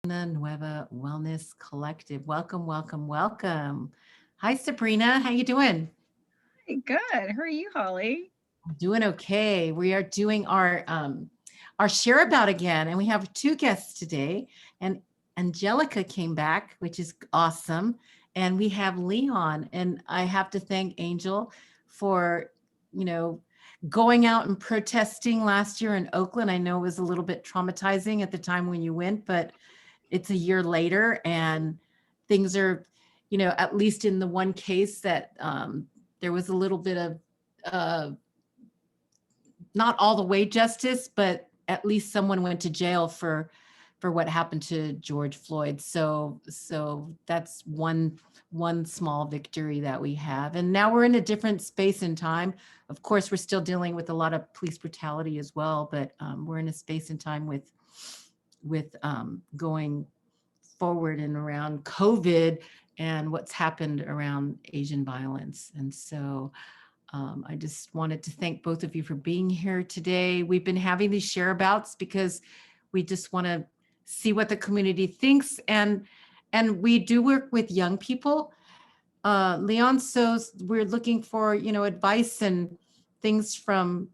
the Nueva Wellness Collective. Welcome, welcome, welcome. Hi, Sabrina. How you doing? Hey, good. How are you, Holly? Doing okay. We are doing our share about again, and we have two guests today. And Angelica came back, which is awesome. And we have Leon, and I have to thank Angel for, you know, going out and protesting last year in Oakland. I know it was a little bit traumatizing at the time when you went, but it's a year later and things are, at least in the one case that there was a little bit of uh, not all the way justice, but at least someone went to jail for what happened to George Floyd. So that's one small victory that we have. And now we're in a different space and time. Of course, we're still dealing with a lot of police brutality as well, but we're in a space and time with going forward and around COVID and what's happened around Asian violence. And so I just wanted to thank both of you for being here today. We've been having these shareabouts because we just want to see what the community thinks, and we do work with young people. Leon, so we're looking for advice and things from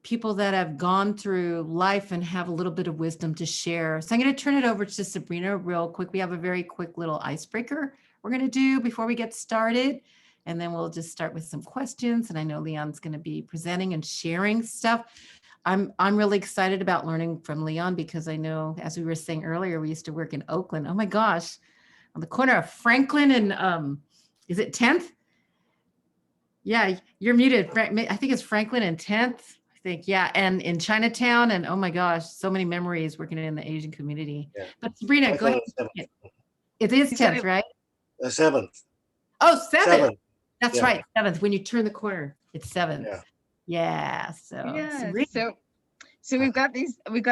people that have gone through life and have a little bit of wisdom to share. So I'm going to turn it over to Sabrina real quick. We have a very quick little icebreaker we're going to do before we get started. And then we'll just start with some questions. And I know Leon's going to be presenting and sharing stuff. I'm really excited about learning from Leon because I know, as we were saying earlier, we used to work in Oakland. Oh my gosh, on the corner of Franklin and is it 10th? Yeah, you're muted. I think it's Franklin and 10th. I think, yeah. And in Chinatown. And oh my gosh, so many memories working in the Asian community. Yeah. But Sabrina, go ahead. Franklin is seventh. It is You said 10th, it, right? Seventh. Oh, 7th. Seventh. That's Yeah. right. 7th. When you turn the corner, it's 7th. Yeah. Yeah. So yeah. Sabrina. So we've got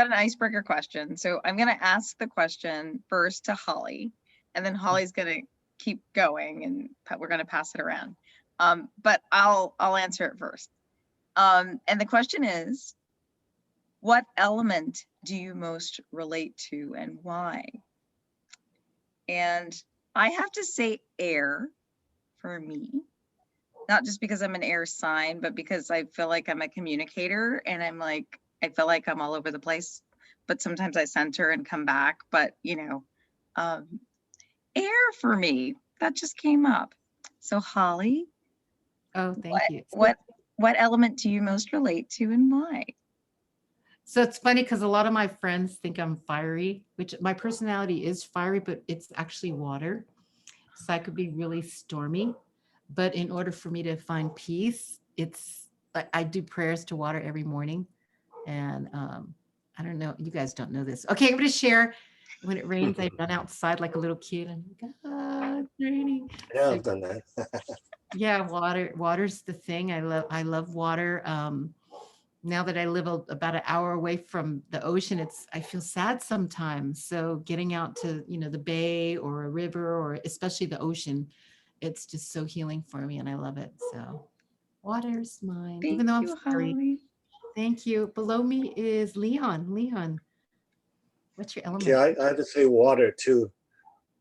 an icebreaker question. So I'm gonna ask the question first to Holly, and then Holly's gonna keep going, and we're gonna pass it around. But I'll answer it first. And the question is, what element do you most relate to, and why? And I have to say air for me. Not just because I'm an air sign, but because I feel like I'm a communicator and I feel like I'm all over the place, but sometimes I center and come back. But, um, air for me, that just came up. So Holly, Oh, thank what, you. what, what element do you most relate to and why? So it's funny because a lot of my friends think I'm fiery, which my personality is fiery, but it's actually water. So I could be really stormy. But in order for me to find peace, it's like I do prayers to water every morning. And I don't know, you guys don't know this. Okay, I'm going to share. When it rains, I run outside like a little kid and God, it's raining. Yeah, So I've done that. yeah, water's the thing. I love water. Now that I live about an hour away from the ocean, I feel sad sometimes. So getting out to, the bay or a river or especially the ocean, it's just so healing for me and I love it. So water's mine, even Thank though I'm you, sorry. Holly. Thank you. Below me is Leon. Leon, what's your Yeah, element? I have to say water too.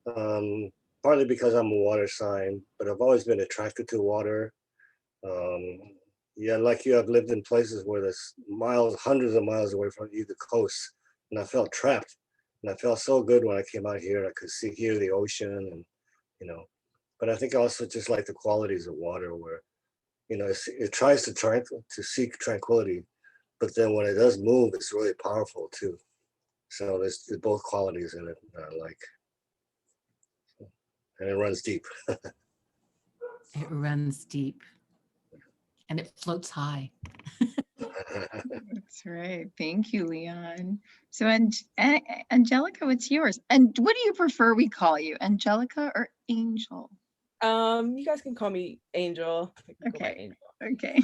Partly because I'm a water sign, but I've always been attracted to water. Um, yeah, like you, I've lived in places where there's miles, hundreds of miles away from either coast, and I felt trapped. And I felt so good when I came out here. I could hear the ocean, and you know. But I think I also just like the qualities of water, where it tries to seek tranquility, but then when it does move, it's really powerful too. So there's both qualities in it that I like, and it runs deep. It runs deep and it floats high. That's right. Thank you, Leon. So, Angelica, what's yours? And what do you prefer we call you, Angelica or Angel? You guys can call me Angel. I can go by Okay. Angel. Okay.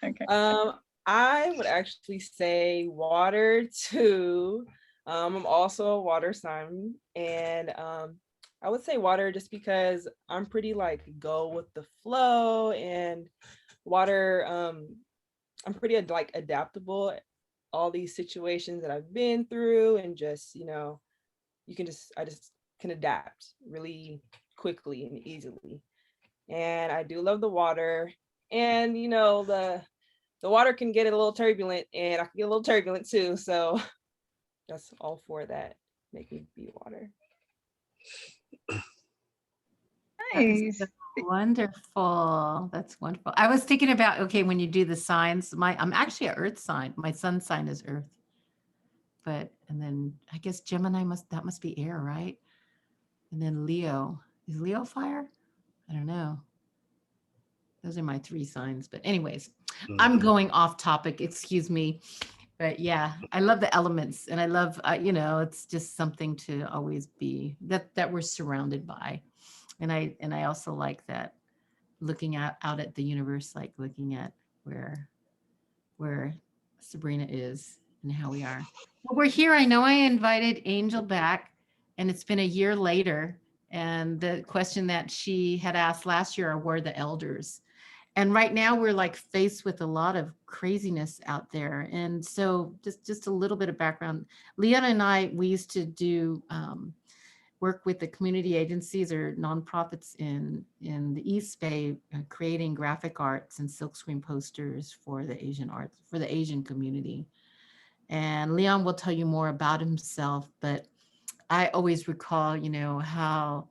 Okay. I would actually say water too. I'm also a water sign, and I would say water just because I'm pretty like go with the flow, and water. I'm pretty like adaptable. All these situations that I've been through, and just I just can adapt really quickly and easily. And I do love the water. And you know, the water can get a little turbulent, and I can get a little turbulent too. So that's all for that. Make me be water. Nice. That's wonderful. That's wonderful. I was thinking about, okay, when you do the signs, I'm actually an earth sign. My sun sign is earth. But, and then I guess Gemini that must be air, right? And then Leo. Is Leo fire? I don't know. Those are my 3 signs. But anyways, I'm going off topic, excuse me. But yeah, I love the elements, and I love, you know, it's just something to always be that we're surrounded by. And I also like that, looking out at the universe, like looking at where Sabrina is and how we are. Well, we're here. I know I invited Angel back, and it's been a year later. And the question that she had asked last year are, where are the elders? And right now we're like faced with a lot of craziness out there. And so just a little bit of background. Leon and I, we used to do work with the community agencies or nonprofits in the East Bay, creating graphic arts and silkscreen posters for the Asian community. And Leon will tell you more about himself, but I always recall, you know, how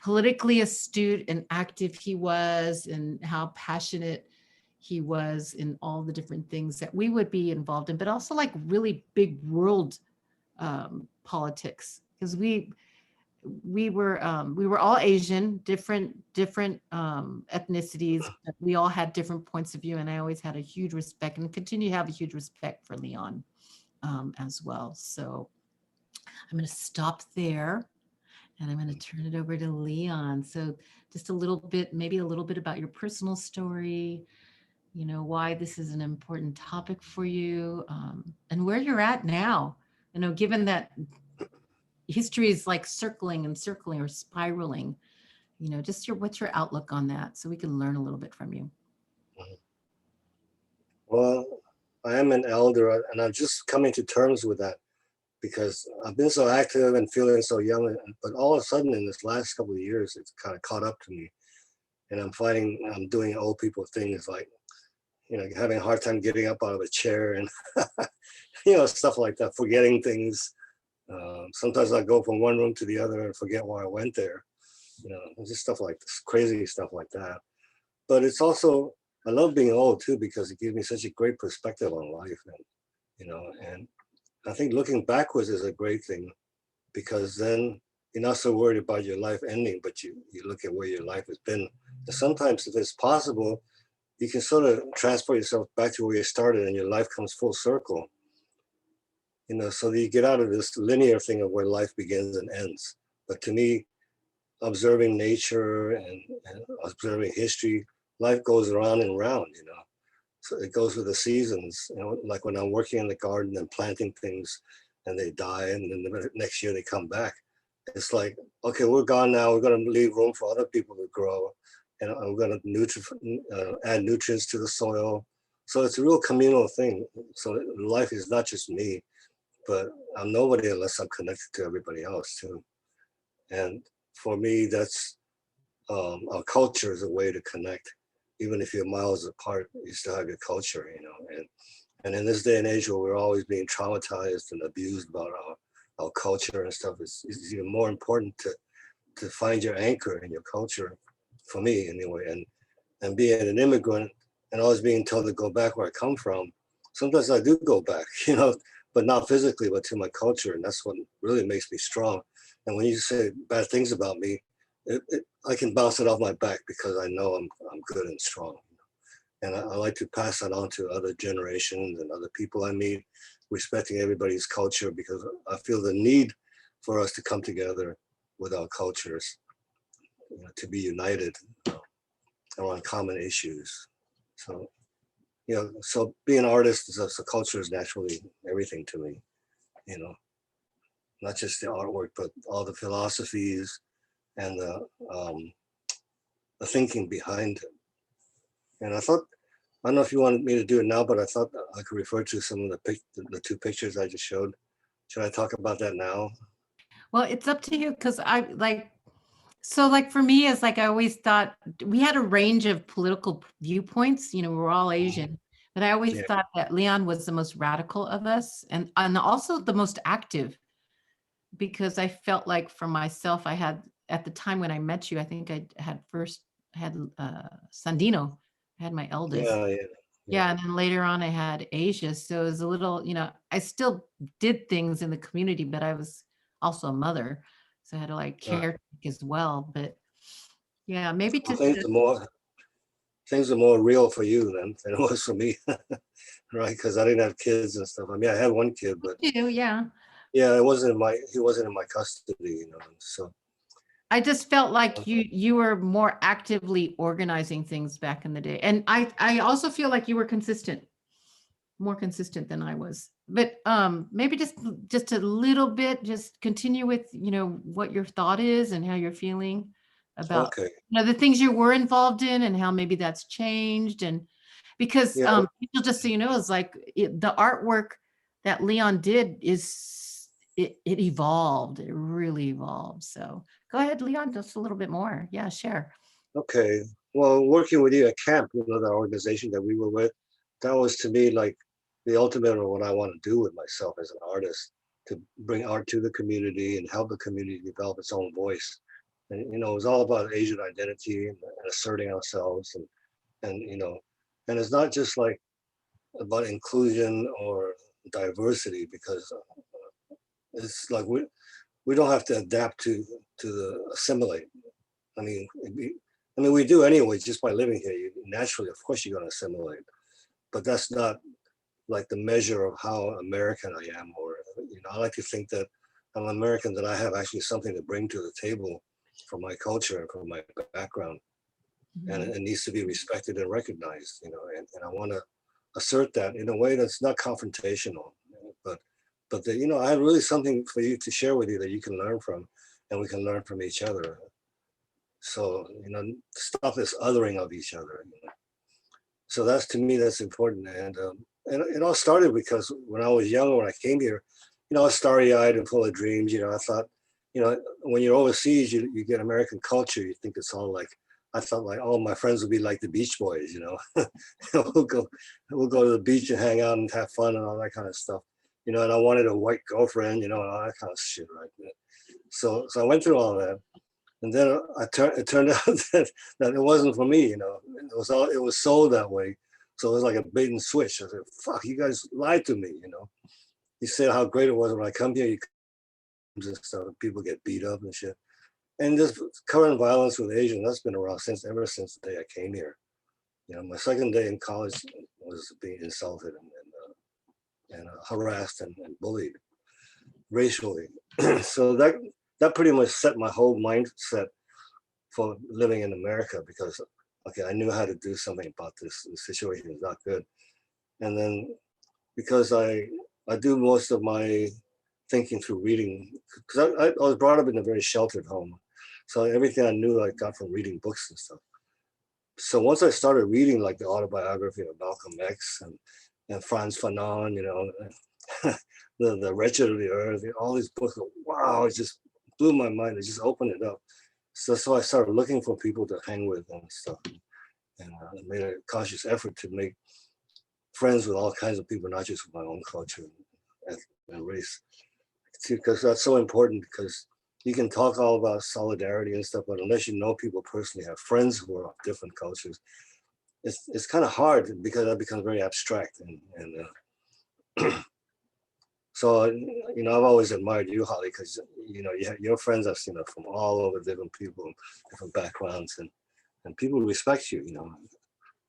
politically astute and active he was, and how passionate he was in all the different things that we would be involved in, but also like really big world politics, because we were all Asian, different ethnicities, but we all had different points of view, and I always had a huge respect and continue to have a huge respect for Leon as well. So I'm going to stop there, and I'm going to turn it over to Leon. So just a little bit, maybe a little bit about your personal story, you know, why this is an important topic for you, and where you're at now. You know, given that history is like circling and circling or spiraling, you know, just what's your outlook on that, so we can learn a little bit from you. Well, I am an elder, and I'm just coming to terms with that, because I've been so active and feeling so young, but all of a sudden in this last couple of years, it's kind of caught up to me, and I'm finding I'm doing old people things, like, you know, having a hard time getting up out of a chair, and you know, stuff like that, forgetting things. Sometimes I go from one room to the other and forget why I went there, you know, just stuff like this, crazy stuff like that. But it's also, I love being old too, because it gives me such a great perspective on life, and you know, and I think looking backwards is a great thing, because then you're not so worried about your life ending, but you look at where your life has been. And sometimes, if it's possible, you can sort of transport yourself back to where you started, and your life comes full circle. You know, so that you get out of this linear thing of where life begins and ends. But to me, observing nature and observing history, life goes around and round, you know. So it goes with the seasons, you know, like when I'm working in the garden and planting things, and they die, and then the next year they come back. It's like, okay, we're gone now. We're going to leave room for other people to grow, and I'm going to add nutrients to the soil. So it's a real communal thing. So life is not just me, but I'm nobody unless I'm connected to everybody else too. And for me, that's our culture is a way to connect. Even if you're miles apart, you still have your culture, you know. And in this day and age where we're always being traumatized and abused about our culture and stuff, it's even more important to find your anchor in your culture, for me anyway. And being an immigrant and always being told to go back where I come from, sometimes I do go back, you know, but not physically, but to my culture. And that's what really makes me strong. And when you say bad things about me, I can bounce it off my back, because I know I'm good and strong. And I like to pass that on to other generations and other people I meet, respecting everybody's culture, because I feel the need for us to come together with our cultures, you know, to be united around common issues. So, you know, so being an artist, so culture is naturally everything to me, you know, not just the artwork, but all the philosophies and the thinking behind it. And I thought, I don't know if you wanted me to do it now, but I thought I could refer to some of the 2 pictures I just showed. Should I talk about that now? Well, it's up to you because I like, so like for me, it's like I always thought we had a range of political viewpoints. You know, we were all Asian, but I always Yeah, thought that Leon was the most radical of us and also the most active because I felt like for myself, I had at the time when I met you, I think I had first had Sandino, I had my eldest. yeah, yeah, yeah. Yeah, and then later on I had Asia. So it was a little, I still did things in the community, but I was also a mother. So I had to like Uh, caretake as well. But yeah, maybe well, just to things are more real for you than it was for me, right? Because I didn't have kids and stuff. I mean, I had one kid, but do, yeah. yeah, he wasn't in my custody, you know. So I just felt uh, like you were more actively organizing things back in the day. And I also feel like you were consistent, more consistent than I was. But maybe just a little bit, just continue with, what your thought is and how you're feeling about, okay, the things you were involved in and how maybe that's changed. And because yeah, people, just so you know, is like the artwork that Leon did it evolved. It really evolved. So go ahead, Leon, just a little bit more. Yeah, share. okay. Well, working with you at camp, the organization that we were with, that was to me like the ultimate of what I want to do with myself as an artist, to bring art to the community and help the community develop its own voice. And it was all about Asian identity and asserting ourselves, and and it's not just like about inclusion or diversity, because it's like we don't have to adapt to the assimilate. I mean, we do anyway just by living here. You naturally, of course, you're going to assimilate, but that's not like the measure of how American I am. Or I like to think that I'm American, that I have actually something to bring to the table from my culture and from my background, and Mhm. it needs to be respected and recognized. And I want to assert that in a way that's not confrontational, but that I have really something for you to share with you that you can learn from, and we can learn from each other. So stop this othering of each other. So that's, to me, that's important. And it all started because when I was young, when I came here, I was starry-eyed and full of dreams. I thought, when you're overseas, you get American culture. You think it's all like, I thought like all my friends would be like the Beach Boys. we'll go we'll go to the beach and hang out and have fun and all that kind of stuff. And I wanted a white girlfriend, and all that kind of shit, right? So I went through all that, and then it turned out that it wasn't for me. It was sold that way. So it was like a bait and switch. I said, "Fuck, you guys lied to me." You said how great it was when I come here. You come and stuff, and people get beat up and shit. And this current violence with Asians, that's been around ever since the day I came here. My second day in college was being insulted and harassed and bullied racially. So that pretty much set my whole mindset for living in America, because okay, I knew how to do something about this. The situation is not good. And then because I do most of my thinking through reading, because I was brought up in a very sheltered home. So everything I knew I got from reading books and stuff. So once I started reading like the autobiography of Malcolm X and Franz Fanon, the Wretched of the Earth, all these books, wow, it just blew my mind. It just opened it up. So I started looking for people to hang with and stuff, and I made a conscious effort to make friends with all kinds of people, not just with my own culture and race, because that's so important. Because you can talk all about solidarity and stuff, but unless you know people personally, have friends who are of different cultures, it's kind of hard, because that becomes very abstract. And so I've always admired you, Holly, because your friends I've seen are from all over, different people, different backgrounds, and people respect you.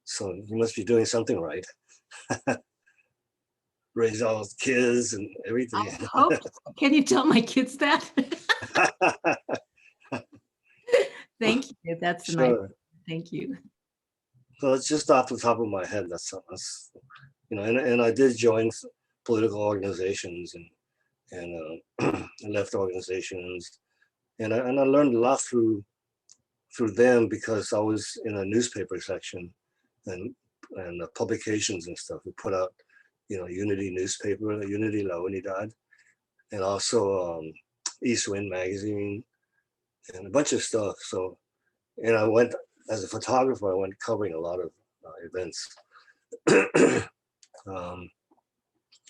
So you must be doing something right. Raise all those kids and everything. I hope. Can you tell my kids that? Thank you. That's nice. Sure. Thank you. So it's just off the top of my head. That's and I did join political organizations and left organizations, and I learned a lot through them, because I was in a newspaper section and publications and stuff. We put out Unity newspaper, Unity La Unidad, and also East Wind magazine, and a bunch of stuff. So, and I went as a photographer. I went covering a lot of events.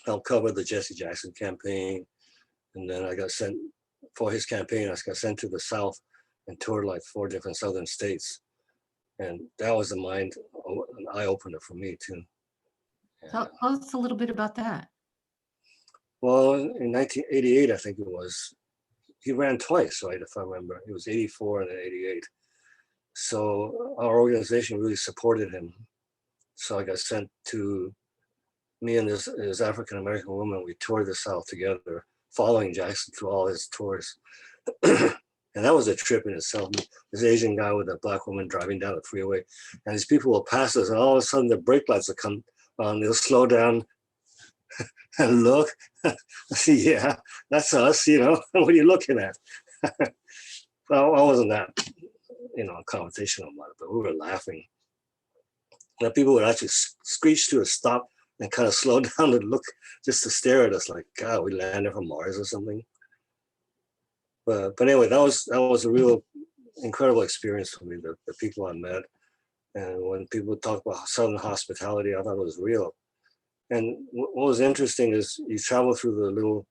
Helped cover the Jesse Jackson campaign, and then I got sent for his campaign. I got sent to the South and toured like 4 different Southern states, and that was an eye opener for me too. Tell us a little bit about that. Well, in 1988, I think it was, he ran twice, right? If I remember, it was 84 and then 88. So our organization really supported him. So I got sent to, me and this African-American woman, we toured the South together, following Jackson through all his tours. And that was a trip in itself. This Asian guy with a black woman driving down the freeway, and these people will pass us, and all of a sudden the brake lights will come on, they'll slow down and look. I see, yeah, that's us, you know, what are you looking at? Well, I wasn't that, you know, confrontational about it, but we were laughing. And people would actually screech to a stop and kind of slow down and look just to stare at us like, God, we landed from Mars or something. But anyway, that was a real incredible experience for me, the people I met. And when people talk about Southern hospitality, I thought it was real. And what was interesting is you travel through the little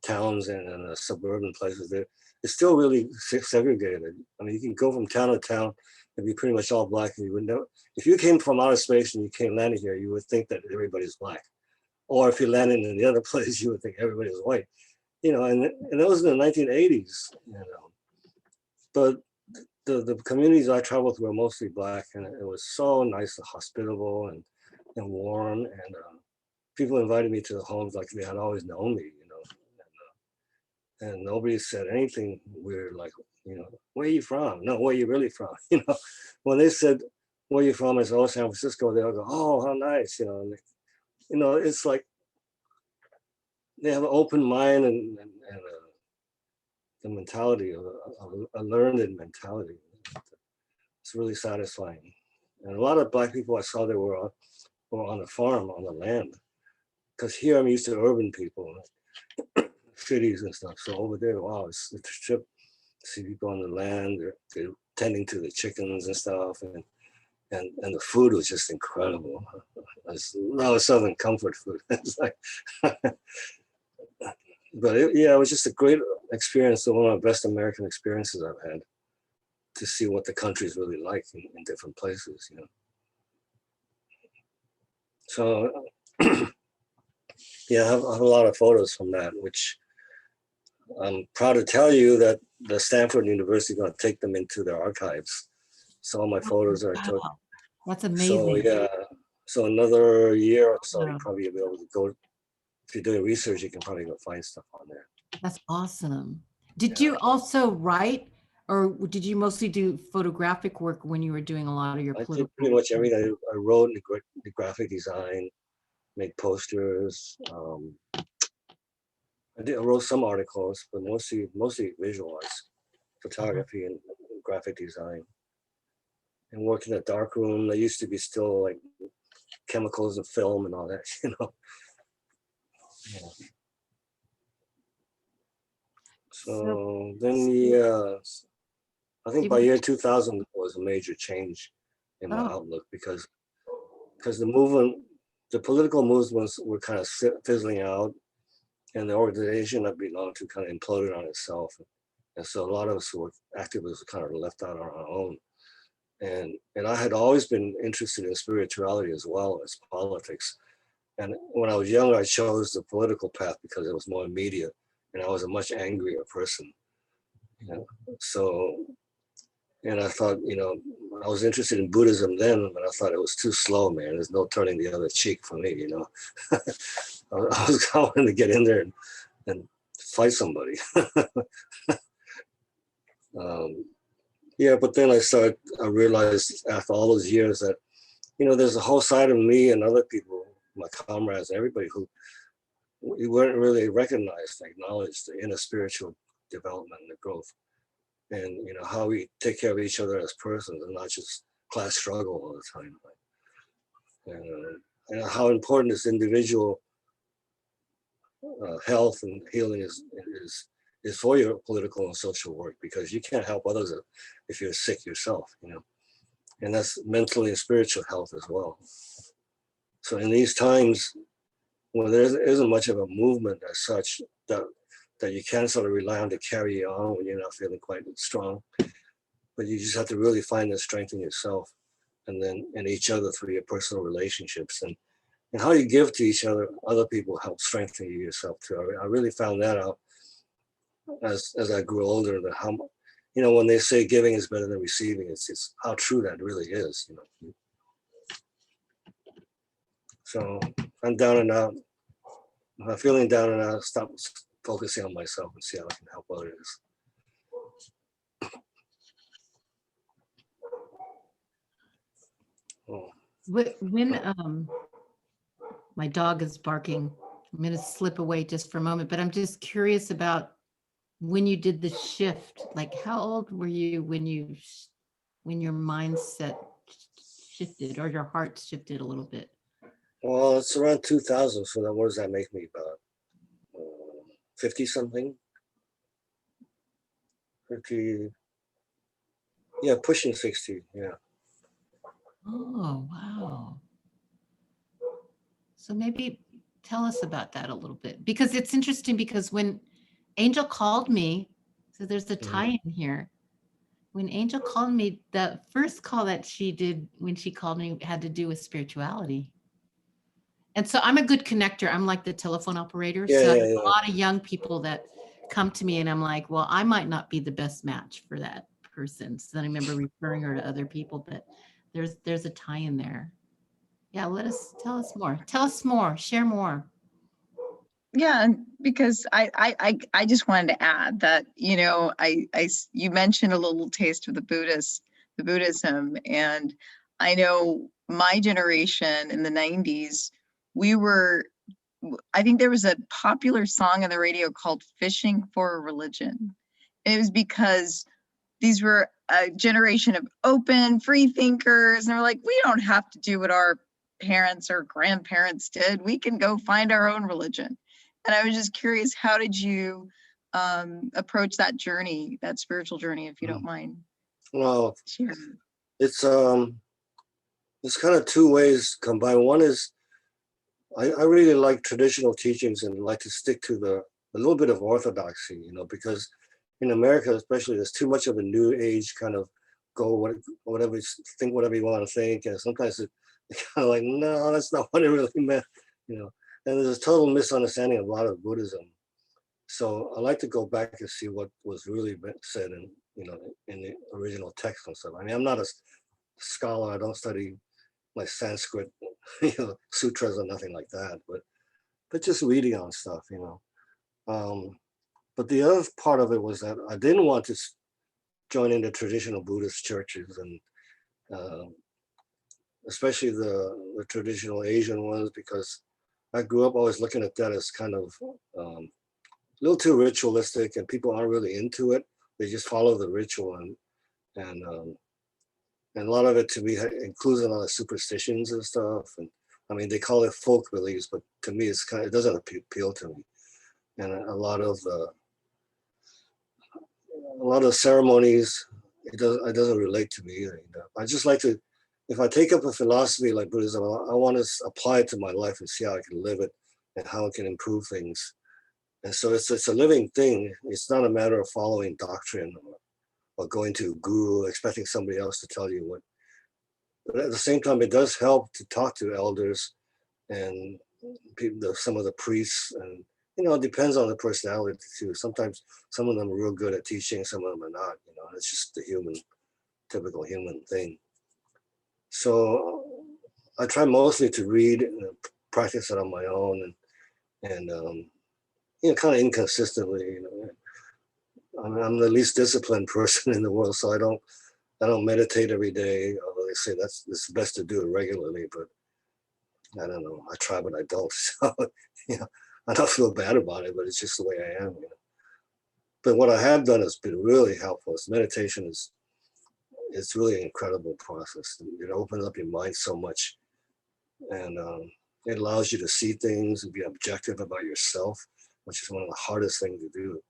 towns and the suburban places there, it's still really segregated. I mean, you can go from town to town and be pretty much all black, and you would know, if you came from outer space and you came landing here, you would think that everybody's black. Or if you landed in the other place, you would think everybody was white. You know, and that was in the 1980s, you know. But the communities I traveled through were mostly black, and it was so nice and hospitable and warm, and people invited me to the homes like they had always known me, you know, and nobody said anything weird like, you know, where are you from? No, where are you really from? You know, when they said, where are you from? I said, oh, San Francisco. They'll go, oh, how nice, you know. And, you know, it's like they have an open mind and the mentality of a learned mentality. It's really satisfying. And a lot of black people I saw there were on the farm, on the land. Because here I'm used to urban people, cities and stuff. So over there, wow, it's a trip to see people on the land. They're tending to the chickens and stuff. And the food was just incredible. It's a lot of Southern comfort food. It's like, but yeah, it was just a great experience. One of the best American experiences I've had, to see what the country's really like in different places, you know. So yeah, I have a lot of photos from that, which I'm proud to tell you that the Stanford University is going to take them into their archives. So all my photos are took. Wow, that's amazing. So yeah, so another year or so, Wow. you'll probably be able to go. If you're doing research, you can probably go find stuff on there. That's awesome. Did Yeah. you also write, or did you mostly do photographic work when you were doing a lot of your I political? did pretty much everything. I wrote the graphic design, made posters. I wrote some articles, but mostly visualized photography and graphic design. And work in a dark room. There used to be still like chemicals and film and all that, you know. Yeah. So then, yeah, I think by year 2000 was a major change in my outlook, because the political movements were kind of fizzling out, and the organization I belonged to kind of imploded on itself. And so a lot of us who were activists were kind of left out on our own. And I had always been interested in spirituality as well as politics. And when I was younger, I chose the political path because it was more immediate, and I was a much angrier person. You know? So, and I thought, you know, I was interested in Buddhism then, but I thought it was too slow, man. There's no turning the other cheek for me, you know. I was going to get in there and fight somebody. Yeah, but then I realized after all those years that, you know, there's a whole side of me and other people, my comrades, everybody who we weren't really recognized, acknowledged the inner spiritual development and the growth, and you know how we take care of each other as persons and not just class struggle all the time. And how important this individual health and healing is is for your political and social work, because you can't help others if you're sick yourself, and that's mentally and spiritual health as well. So in these times when there isn't much of a movement as such that you can sort of rely on to carry you on when you're not feeling quite strong, but you just have to really find the strength in yourself and then in each other through your personal relationships, and how you give to each other. Other people help strengthen you yourself too. I really found that out as I grew older, that how, when they say giving is better than receiving, it's how true that really is. So I'm down and out. If I'm feeling down and out, stop focusing on myself and see how I can help others. Oh. When my dog is barking, I'm going to slip away just for a moment, but I'm just curious about when you did the shift. Like, how old were you when your mindset shifted or your heart shifted a little bit? Well, it's around 2000. So what does that make me, about 50 something? 50, yeah, pushing 60, yeah. Oh, wow. So maybe tell us about that a little bit, because it's interesting, because when Angel called me, so there's a tie in here. When Angel called me, the first call that she did when she called me had to do with spirituality. And so I'm a good connector. I'm like the telephone operator. Yeah, So I yeah, have yeah. a lot of young people that come to me and I'm like, well, I might not be the best match for that person. So then I remember referring her to other people, but there's a tie in there. Yeah, tell us more. Tell us more. Share more. Yeah, and because I just wanted to add that, you mentioned a little taste of the Buddhism, and I know my generation in the 90s, I think there was a popular song on the radio called Fishing for a Religion. And it was because these were a generation of open, free thinkers, and they're like, we don't have to do what our parents or grandparents did. We can go find our own religion. And I was just curious, how did you approach that journey, that spiritual journey, if you don't mind Well, sharing? it's kind of two ways combined. One is I really like traditional teachings and like to stick to a little bit of orthodoxy, because in America, especially, there's too much of a new age kind of think whatever you want to think, and sometimes it's kind of like, no, that's not what it really meant, And there's a total misunderstanding of a lot of Buddhism. So I like to go back and see what was really said in the original text and stuff. I mean, I'm not a scholar. I don't study like Sanskrit, sutras or nothing like that, but just reading on stuff, But the other part of it was that I didn't want to join into traditional Buddhist churches, and especially the traditional Asian ones, because I grew up always looking at that as kind of a little too ritualistic, and people aren't really into it. They just follow the ritual, and a lot of it to me includes a lot of superstitions and stuff. And I mean, they call it folk beliefs, but to me, it doesn't appeal to me. And a lot of ceremonies, it doesn't relate to me either. I just like to, if I take up a philosophy like Buddhism, I want to apply it to my life and see how I can live it and how it can improve things. And so it's a living thing. It's not a matter of following doctrine or going to a guru, expecting somebody else to tell you what. But at the same time, it does help to talk to elders and people, some of the priests, and it depends on the personality too. Sometimes some of them are real good at teaching, some of them are not. It's just the typical human thing. So I try mostly to read and practice it on my own, and kind of inconsistently. I'm the least disciplined person in the world, so I don't meditate every day. Although they say it's best to do it regularly, but I don't know. I try, but I don't. So I don't feel bad about it, but it's just the way I am. But what I have done has been really helpful. Meditation it's really an incredible process. It opens up your mind so much, and it allows you to see things and be objective about yourself, which is one of the hardest things to do.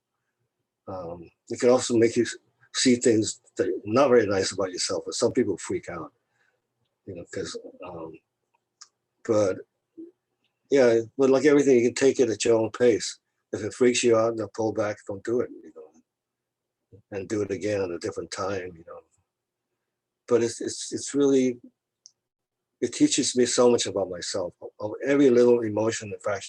it can also make you see things that are not very nice about yourself. But some people freak out, because, but yeah, but like everything, you can take it at your own pace. If it freaks you out, then pull back, don't do it, and do it again at a different time, But it's really, it teaches me so much about myself, of every little emotion and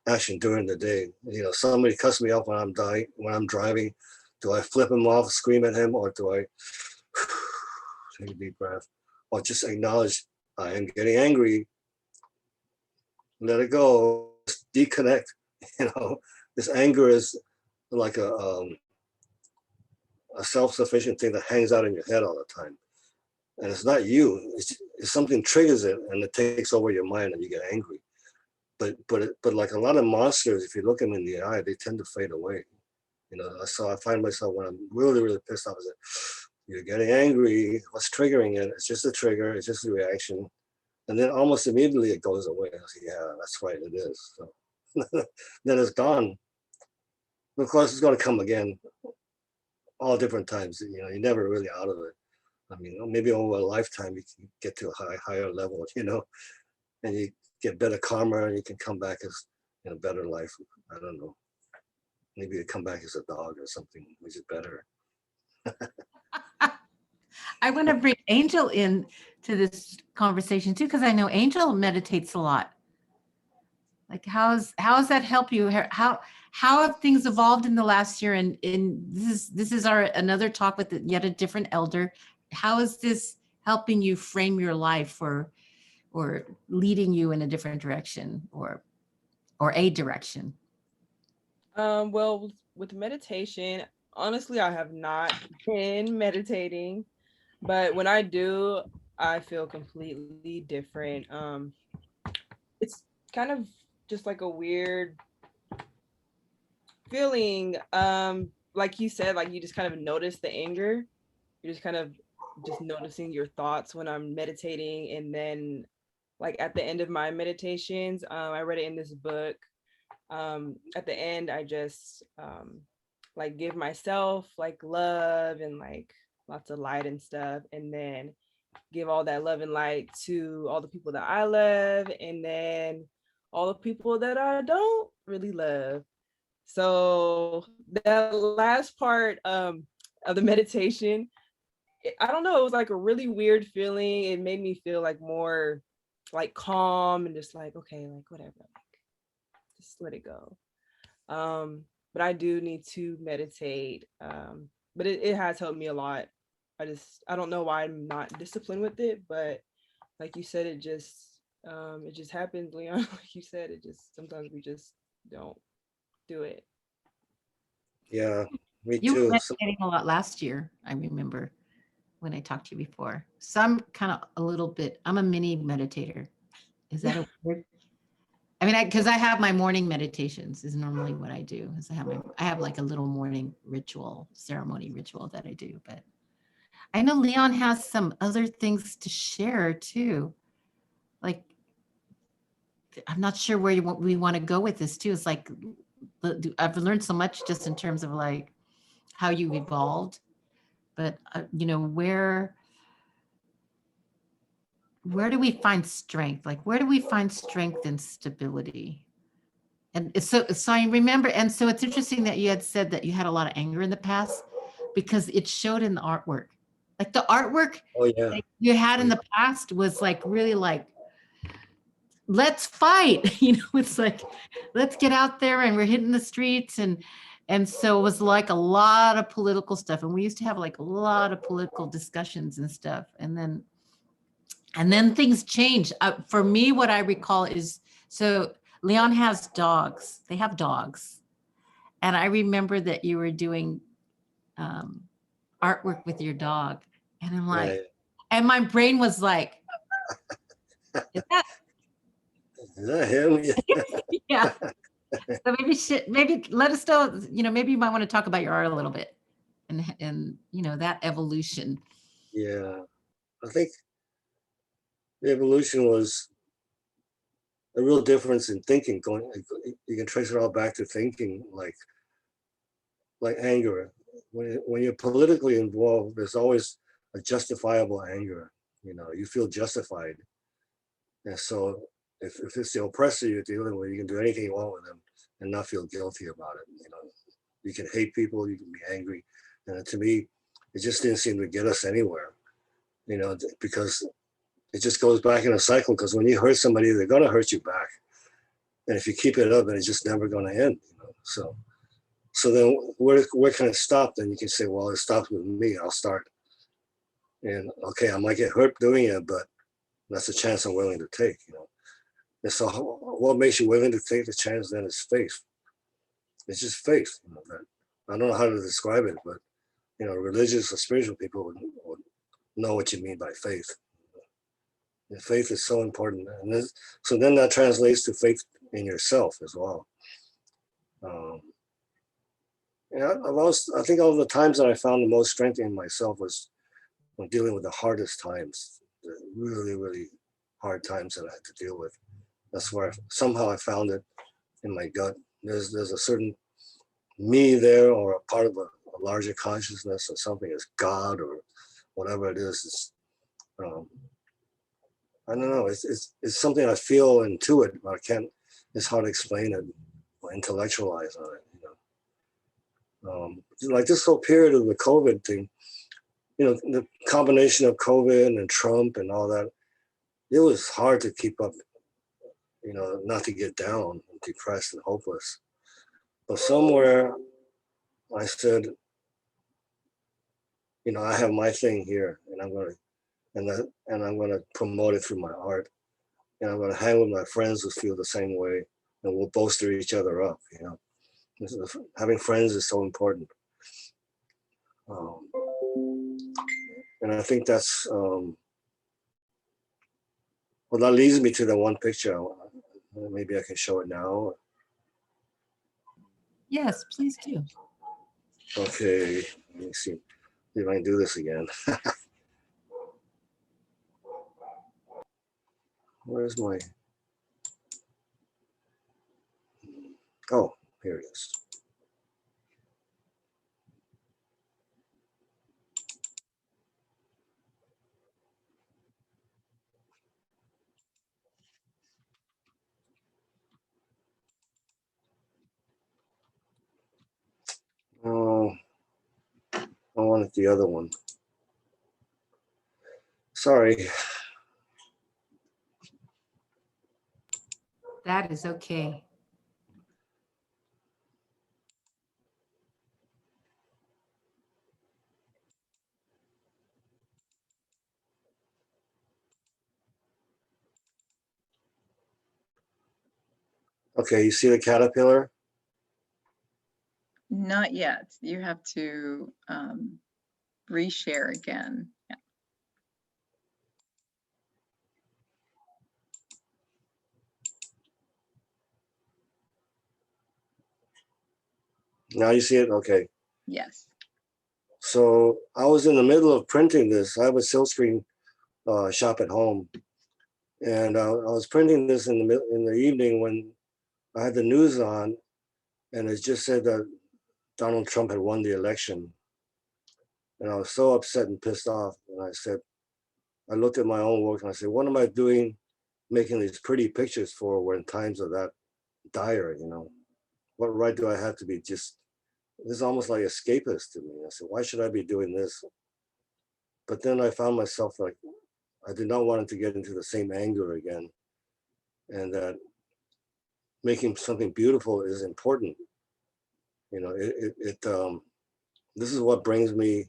action during the day. Somebody cuts me up when I'm driving. Do I flip him off, scream at him, or do I take a deep breath, or just acknowledge I am getting angry, let it go, just deconnect. This anger is like a self-sufficient thing that hangs out in your head all the time, and it's not you. It's something triggers it, and it takes over your mind, and you get angry. But like a lot of monsters, if you look them in the eye, they tend to fade away. So I find myself when I'm really, really pissed off, I say, you're getting angry. What's triggering it? It's just a trigger. It's just a reaction. And then almost immediately it goes away. I say, yeah, that's right, it is. So then it's gone. Of course, it's going to come again, all different times. You're never really out of it. I mean, maybe over a lifetime you can get to a higher level, and you get better karma, and you can come back as in a better life. I don't know. Maybe you come back as a dog or something, which is better. I want to bring Angel in to this conversation too, because I know Angel meditates a lot. Like, how has that helped you? How have things evolved in the last year? And this is our another talk with yet a different elder. How is this helping you frame your life, or leading you in a different direction, or a direction? Well, with meditation, honestly, I have not been meditating, but when I do, I feel completely different. It's kind of just like a weird feeling. Like you said, like you just kind of notice the anger. You're just kind of just noticing your thoughts when I'm meditating. And then like at the end of my meditations, I read it in this book. At the end, I just like give myself like love and like lots of light and stuff, and then give all that love and light to all the people that I love, and then all the people that I don't really love. So that last part of the meditation, I don't know, it was like a really weird feeling. It made me feel like more like calm and just like, okay, like whatever, like just let it go. But I do need to meditate. But it has helped me a lot. I don't know why I'm not disciplined with it, but like you said, it just happens, Leon. Like you said, it just sometimes we just don't do it. Yeah, me You were too. meditating a lot last year, I remember when I talked to you before. So I'm kind of a little bit, I'm a mini meditator. Is that a word? I mean, because I have my morning meditations is normally what I do. Is I have like a little morning ceremony ritual that I do. But I know Leon has some other things to share too. Like, I'm not sure where we want to go with this too. It's like, I've learned so much just in terms of like how you evolved, but where do we find strength? Like, where do we find strength and stability? And so I remember, and so it's interesting that you had said that you had a lot of anger in the past, because it showed in the artwork. Like the artwork Oh yeah. that you had in the past was like really like, let's fight. It's like, let's get out there and we're hitting the streets. And so it was like a lot of political stuff. And we used to have like a lot of political discussions and stuff. And then things changed. For me, what I recall is, so Leon has dogs. They have dogs. And I remember that you were doing artwork with your dog. And I'm like, Right. and my brain was like, is that? Is that him? Yeah. So maybe let us know, maybe you might want to talk about your art a little bit, and that evolution. Yeah. I think the evolution was a real difference in thinking. You can trace it all back to thinking. Like like anger. When you're politically involved, there's always a justifiable anger. You know, you feel justified. And so if it's the oppressor you're dealing with, you can do anything you want with them and not feel guilty about it. You know, you can hate people, you can be angry. And to me, it just didn't seem to get us anywhere, you know, because it just goes back in a cycle. Because when you hurt somebody, they're going to hurt you back. And if you keep it up, then it's just never going to end, you know. So then where can it stop? Then you can say, well, it stops with me, I'll start. And okay, I might get hurt doing it, but that's a chance I'm willing to take, you know. And so what makes you willing to take the chance then is faith. It's just faith. You know, that, I don't know how to describe it, but, you know, religious or spiritual people would know what you mean by faith. And faith is so important. And so then that translates to faith in yourself as well. Yeah, I think all the times that I found the most strength in myself was when dealing with the hardest times, the really, really hard times that I had to deal with. That's where somehow I found it in my gut. There's a certain me there, or a part of a larger consciousness, or something as God or whatever it is. It's, I don't know. It's something I feel into it, but I can't. It's hard to explain it or intellectualize on it. You know, like this whole period of the COVID thing. You know, the combination of COVID and Trump and all that. It was hard to keep up. You know, not to get down and depressed and hopeless. But somewhere I said, you know, I have my thing here, and I'm gonna promote it through my art, and I'm gonna hang with my friends who feel the same way, and we'll bolster each other up. You know, having friends is so important, and I think that's well. That leads me to the one picture. Maybe I can show it now. Yes, please do. Okay, let me see if I can do this again. Where's my, oh, here it is. Oh, I wanted the other one. Sorry. That is okay. Okay, you see the caterpillar? Not yet. You have to reshare again. Yeah. Now you see it? Okay. Yes. So I was in the middle of printing this. I have a silk screen shop at home. And I was printing this in the evening when I had the news on, and it just said that Donald Trump had won the election. And I was so upset and pissed off. And I said, I looked at my own work and I said, what am I doing making these pretty pictures for when times are that dire, you know? What right do I have to be just, this is almost like escapist to me. I said, why should I be doing this? But then I found myself like, I did not want to get into the same anger again. And that making something beautiful is important. You know, this is what brings me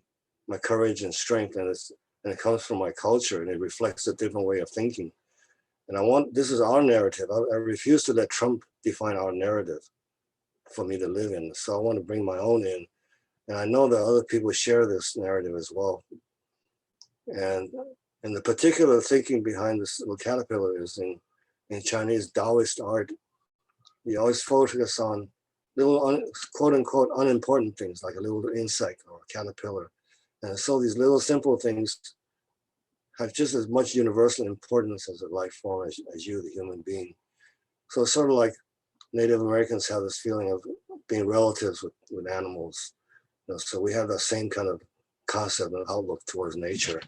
my courage and strength, and it comes from my culture, and it reflects a different way of thinking. And this is our narrative. I refuse to let Trump define our narrative for me to live in. So I want to bring my own in. And I know that other people share this narrative as well. And the particular thinking behind this little caterpillar is in Chinese Taoist art, you always focus on little quote unquote unimportant things like a little insect or a caterpillar. And so these little simple things have just as much universal importance as a life form as you, the human being. So it's sort of like Native Americans have this feeling of being relatives with animals. So we have that same kind of concept and outlook towards nature.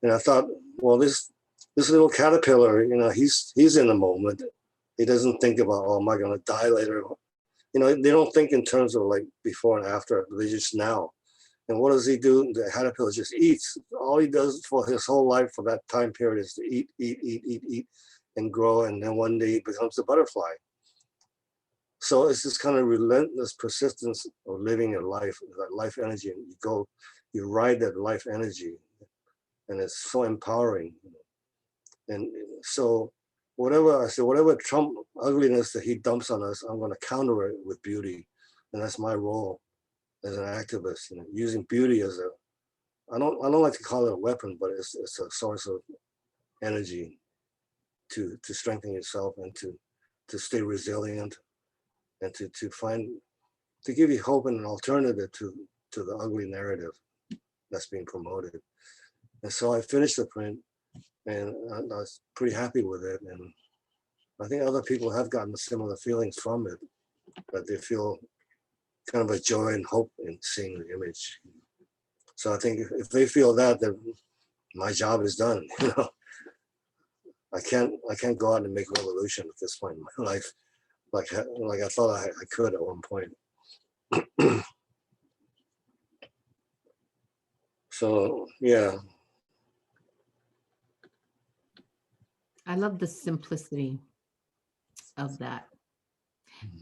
And I thought, well, this little caterpillar, he's in the moment. He doesn't think about, oh, am I going to die later? They don't think in terms of like before and after. They just now. And what does he do? The caterpillar just eats. All he does for his whole life for that time period is to eat, and grow. And then one day he becomes a butterfly. So it's this kind of relentless persistence of living your life, that life energy. And you ride that life energy, and it's so empowering. And so whatever Trump ugliness that he dumps on us, I'm going to counter it with beauty. And that's my role as an activist, using beauty as I don't like to call it a weapon, but it's a source of energy to strengthen yourself and to stay resilient and to give you hope and an alternative to the ugly narrative that's being promoted. And so I finished the print, and I was pretty happy with it. And I think other people have gotten similar feelings from it, that they feel kind of a joy and hope in seeing the image. So I think if they feel that, then my job is done. I can't go out and make a revolution at this point in my life, like I thought I could at one point. So yeah. I love the simplicity of that,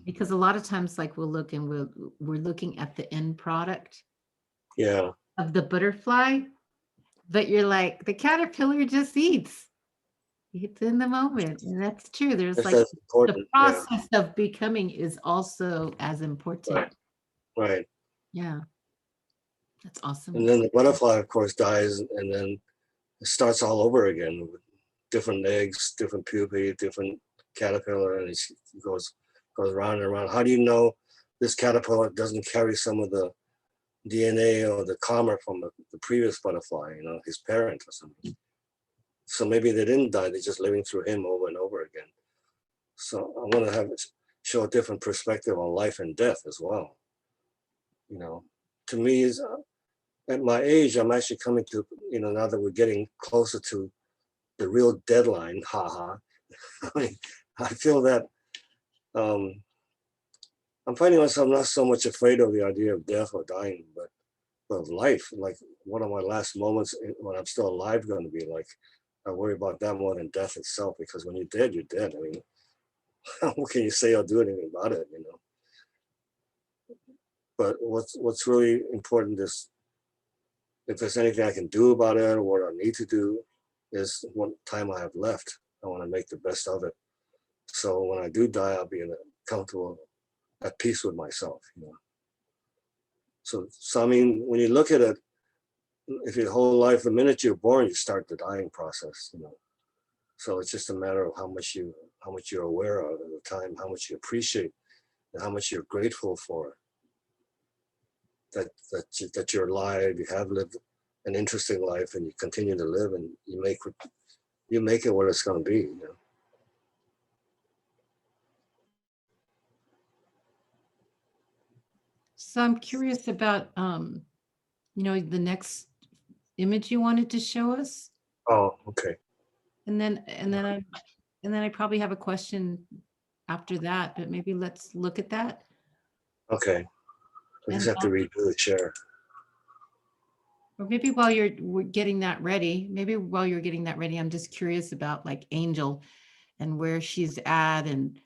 because a lot of times, like, we'll look and we're looking at the end product of the butterfly, but you're like, the caterpillar just eats. It's in the moment, and that's true. There's like the process of becoming is also as important. Right. Yeah, that's awesome. And then the butterfly, of course, dies, and then it starts all over again with different eggs, different pupae, different caterpillar, and it goes round and around. How do you know this caterpillar doesn't carry some of the DNA or the karma from the previous butterfly, his parent or something? So maybe they didn't die, they're just living through him over and over again. So I want to show a different perspective on life and death as well. To me, at my age, I'm actually coming to, now that we're getting closer to the real deadline, haha. I feel that I'm finding myself not so much afraid of the idea of death or dying, but of life. Like, what are my last moments when I'm still alive going to be like? I worry about that more than death itself, because when you're dead, you're dead. I mean, what can you say or do anything about it, But what's really important is, if there's anything I can do about it, or what I need to do, is what time I have left. I want to make the best of it. So when I do die, I'll be comfortable, at peace with myself, So I mean, when you look at it, if your whole life, the minute you're born, you start the dying process, So it's just a matter of how much you're aware of at the time, how much you appreciate, and how much you're grateful for that you're alive, you have lived an interesting life, and you continue to live, and you make it what it's going to be. So I'm curious about, the next image you wanted to show us. Oh, okay. And then I probably have a question after that, but maybe let's look at that. Okay. I just have to redo the chair. Or maybe while we're getting that ready, I'm just curious about, like, Angel and where she's at, and,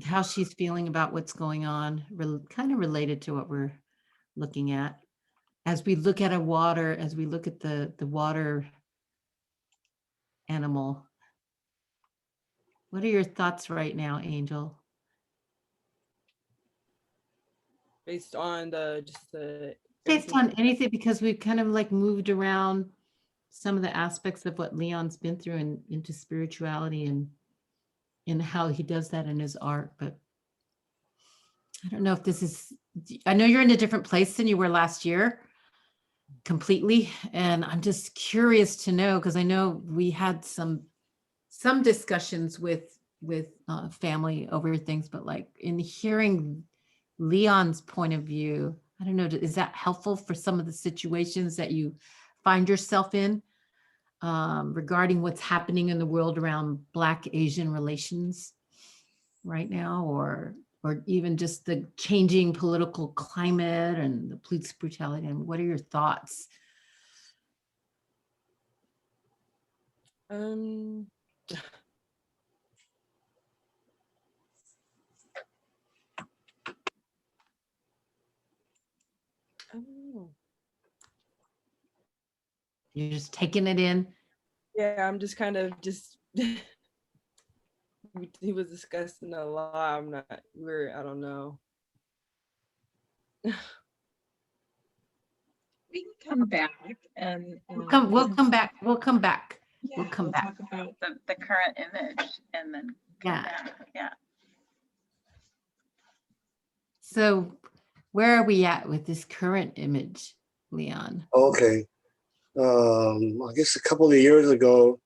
how she's feeling about what's going on, kind of related to what we're looking at. As we look at the water animal. What are your thoughts right now, Angel? Based on Based on anything, because we've kind of like moved around some of the aspects of what Leon's been through and into spirituality and how he does that in his art. But I don't know if I know you're in a different place than you were last year, completely. And I'm just curious to know, because I know we had some discussions with family over things, but like in hearing Leon's point of view. I don't know, is that helpful for some of the situations that you find yourself in regarding what's happening in the world around Black Asian relations right now, or even just the changing political climate and the police brutality? And what are your thoughts? Um, I don't know. You're just taking it in. Yeah, I'm just kind of just he was discussing a lot. I'm not I don't know. We can come back and. We'll come back. We'll come back. Yeah, We'll come back. talk about the current image and then come Yeah. back. Yeah. So where are we at with this current image, Leon? Okay. I guess a couple of years ago,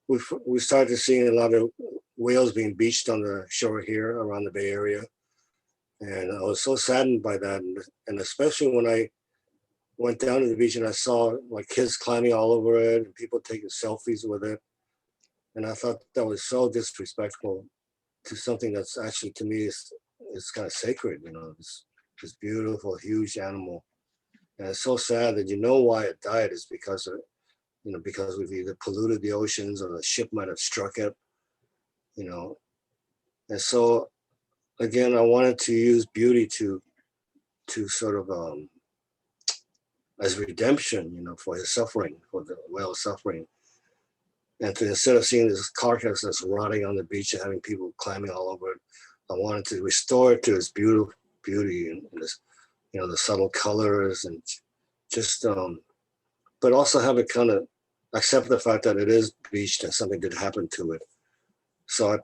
we started seeing a lot of whales being beached on the shore here around the Bay Area. And I was so saddened by that. And especially when I went down to the beach and I saw like kids climbing all over it and people taking selfies with it. And I thought that was so disrespectful to something that's actually, to me, is kind of sacred, you know, this beautiful, huge animal. And it's so sad that you know why it died is because of, you know, because we've either polluted the oceans or the ship might have struck it, you know. And so, again, I wanted to use beauty to sort of as redemption, you know, for his suffering, for the whale's suffering. And to, instead of seeing this carcass that's rotting on the beach and having people climbing all over it, I wanted to restore it to its beauty and this, you know, the subtle colors and just, but also have it kind of accept the fact that it is beached and something did happen to it. So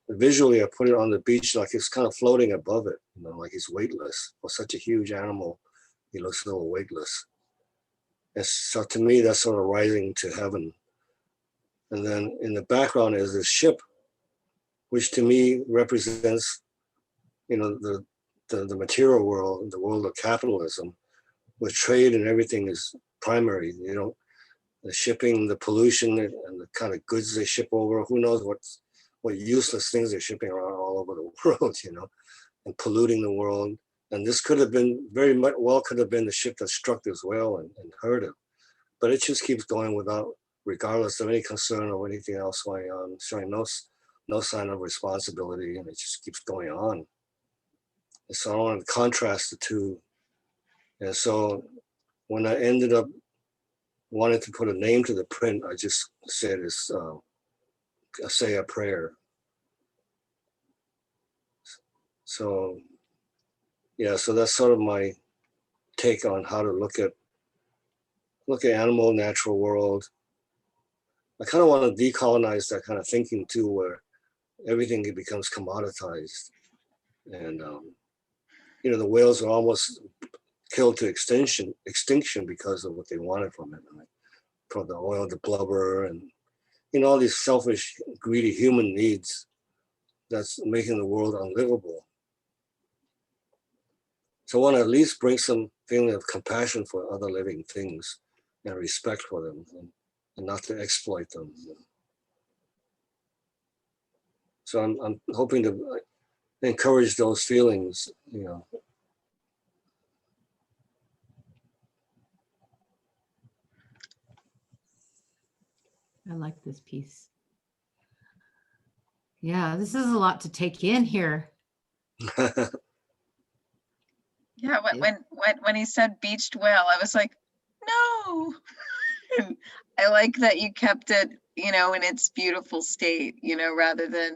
visually, I put it on the beach like it's kind of floating above it, you know, like it's weightless. For such a huge animal, he looks a little weightless. And so to me, that's sort of rising to heaven. And then in the background is this ship, which to me represents, you know, the material world, the world of capitalism, where trade and everything is primary. You know, the shipping, the pollution, and the kind of goods they ship over. Who knows what useless things they're shipping around all over the world, you know, and polluting the world. And this could have been very much well could have been the ship that struck this whale and hurt it, but it just keeps going without, regardless of any concern or anything else going on, showing no sign of responsibility, and it just keeps going on. And so I wanted to contrast the two. And so when I ended up wanting to put a name to the print, I just said it's say a prayer. So yeah, so that's sort of my take on how to look at animal, natural world. I kind of want to decolonize that kind of thinking too, where everything becomes commoditized. And you know, the whales are almost killed to extinction because of what they wanted from it, like from the oil, the blubber, and you know, all these selfish, greedy human needs that's making the world unlivable. So I want to at least bring some feeling of compassion for other living things and respect for them, and not to exploit them. So I'm hoping to encourage those feelings, you know. I like this piece. Yeah, this is a lot to take in here. Yeah, when he said beached whale, I was like, no. I like that you kept it, you know, in its beautiful state, you know, rather than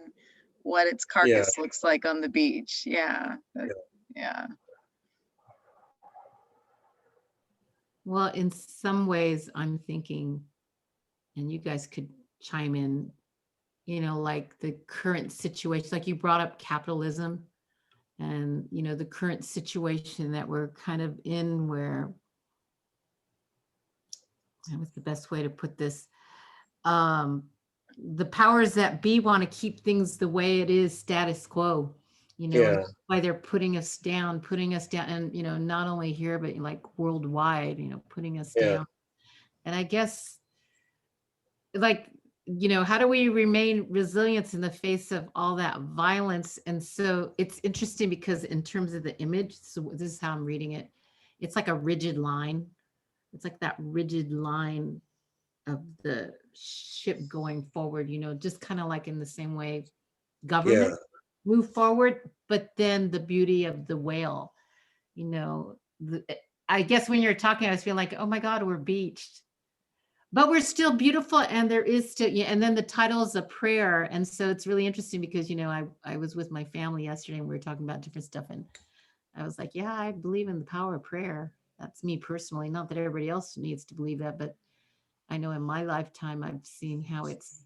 what its carcass looks like on the beach. Yeah. Yeah. Well, in some ways, I'm thinking, and you guys could chime in, you know, like the current situation, like you brought up capitalism and, you know, the current situation that we're kind of in, where, what's the best way to put this? The powers that be want to keep things the way it is, status quo, you know, and Yeah. that's why they're putting us down, and, you know, not only here, but like worldwide, you know, putting us Yeah. down. And I guess, like, you know, how do we remain resilient in the face of all that violence? And so it's interesting because in terms of the image, so this is how I'm reading it. It's like a rigid line. It's like that rigid line of the ship going forward, you know, just kind of like in the same way Yeah. government move forward, but then the beauty of the whale, you know, I guess when you're talking, I was feeling like, oh my God, we're beached, but we're still beautiful. And there is still, yeah, and then the title is a prayer. And so it's really interesting because, you know, I was with my family yesterday and we were talking about different stuff. And I was like, yeah, I believe in the power of prayer. That's me personally. Not that everybody else needs to believe that, but I know in my lifetime, I've seen how it's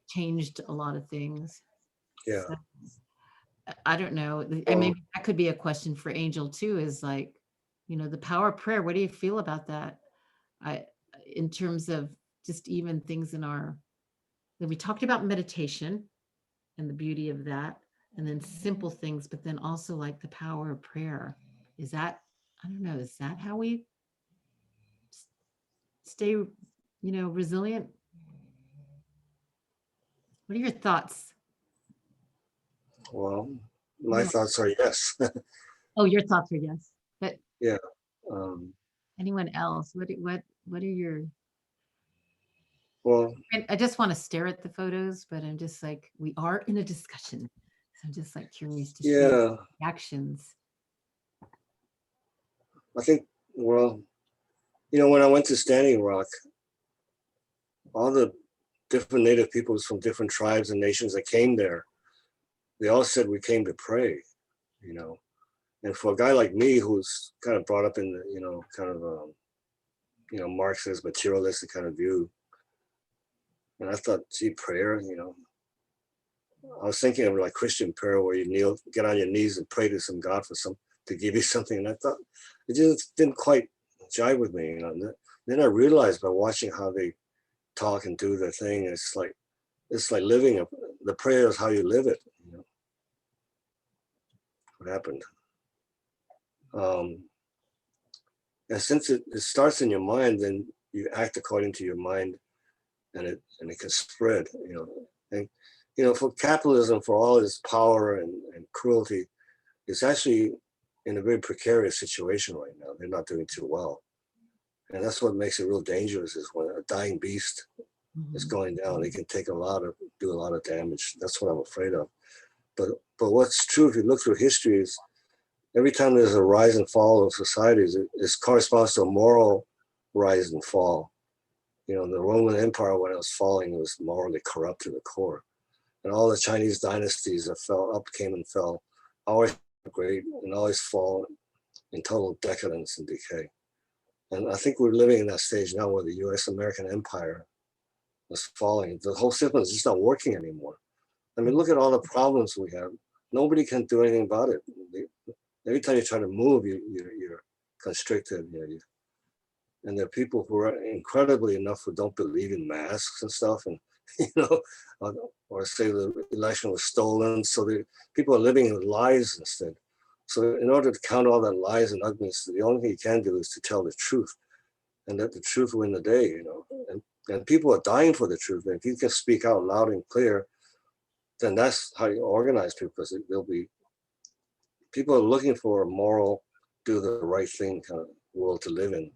changed a lot of things. Yeah. So, I don't know. And Well, maybe that could be a question for Angel too, is like, you know, the power of prayer. What do you feel about that? I, in terms of just even things in our, we talked about meditation and the beauty of that, and then simple things, but then also like the power of prayer. Is that, I don't know, is that how we stay, you know, resilient? What are your thoughts? well, You my know, thoughts are yes. oh, your thoughts are yes, but Yeah. Um, anyone else? What are your, well, and I just want to stare at the photos, but I'm just like, we are in a discussion. So I'm just like curious to see yeah, reactions. I think, well, you know, when I went to Standing Rock, all the different native peoples from different tribes and nations that came there, they all said we came to pray, you know. And for a guy like me who's kind of brought up in the, you know, kind of, you know, Marxist, materialistic kind of view, and I thought, gee, prayer, you know, I was thinking of like Christian prayer where you kneel, get on your knees and pray to some God for some, to give you something. And I thought it just didn't quite jive with me, you know. And then I realized by watching how they talk and do their thing, it's like living the prayer is how you live it, you know. What happened? Um, and since it starts in your mind, then you act according to your mind, and it can spread, you know. And you know, for capitalism, for all its power and cruelty, it's actually in a very precarious situation right now. They're not doing too well, and that's what makes it real dangerous. Is when a dying beast is Mhm. going down, it can do a lot of damage. That's what I'm afraid of. But what's true, if you look through history, is every time there's a rise and fall of societies, it corresponds to a moral rise and fall. You know, the Roman Empire, when it was falling, it was morally corrupt to the core. And all the Chinese dynasties that fell up, came and fell, always great and always fall in total decadence and decay. And I think we're living in that stage now where the US American empire is falling. The whole system is just not working anymore. I mean, look at all the problems we have. Nobody can do anything about it. Every time you try to move, you're constricted. You know, and there are people who are incredibly enough who don't believe in masks and stuff, and you know, or say the election was stolen. So the people are living in lies instead. So in order to counter all that lies and ugliness, the only thing you can do is to tell the truth, and let the truth win the day. You know, and people are dying for the truth. And if you can speak out loud and clear, then that's how you organize people. Because there'll be people are looking for a moral, do the right thing kind of world to live in.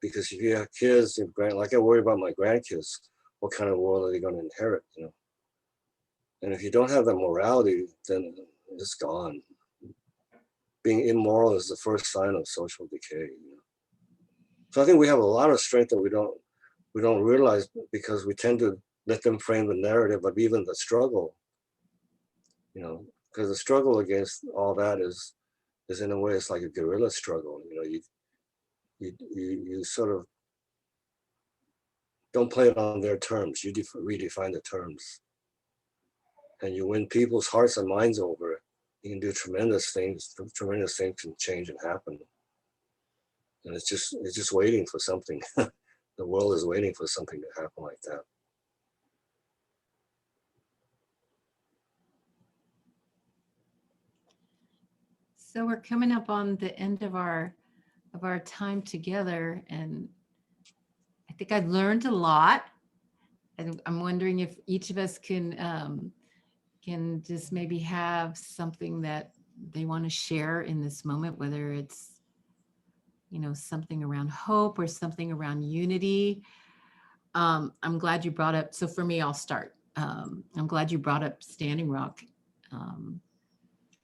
Because if you have kids, like I worry about my grandkids, what kind of world are they going to inherit? You know, and if you don't have that morality, then it's gone. Being immoral is the first sign of social decay. You know? So I think we have a lot of strength that we don't realize because we tend to let them frame the narrative of even the struggle. You know, because the struggle against all that is in a way it's like a guerrilla struggle. You know, you sort of don't play it on their terms. You redefine the terms, and you win people's hearts and minds over it. You can do tremendous things. Tremendous things can change and happen, and it's just waiting for something. The world is waiting for something to happen like that. So we're coming up on the end of our time together, and I think I've learned a lot. And I'm wondering if each of us can just maybe have something that they want to share in this moment, whether it's, you know, something around hope or something around unity. I'm glad you brought up, so for me, I'll start. I'm glad you brought up Standing Rock,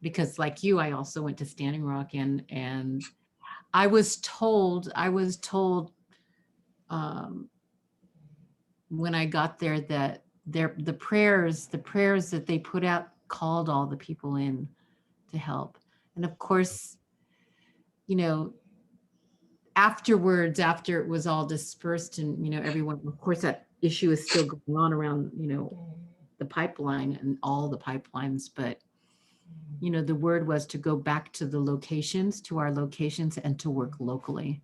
because like you, I also went to Standing Rock, and I was told um, when I got there that the prayers that they put out called all the people in to help. And of course, you know, afterwards, after it was all dispersed and, you know, everyone, of course, that issue is still going on around, you know, the pipeline and all the pipelines. But, you know, the word was to go back to the locations, to our locations, and to work locally.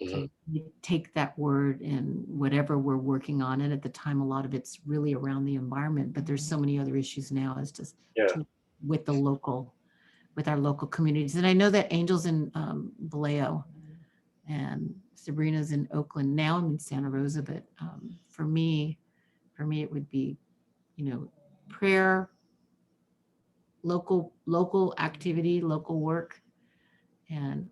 Mhm. So you take that word and whatever we're working on. And at the time, a lot of it's really around the environment, but there's so many other issues now as just Yeah. with with our local communities. And I know that Angel's in Vallejo and Sabrina's in Oakland. Now I'm in Santa Rosa, but for me, it would be, you know, prayer, local activity, local work, and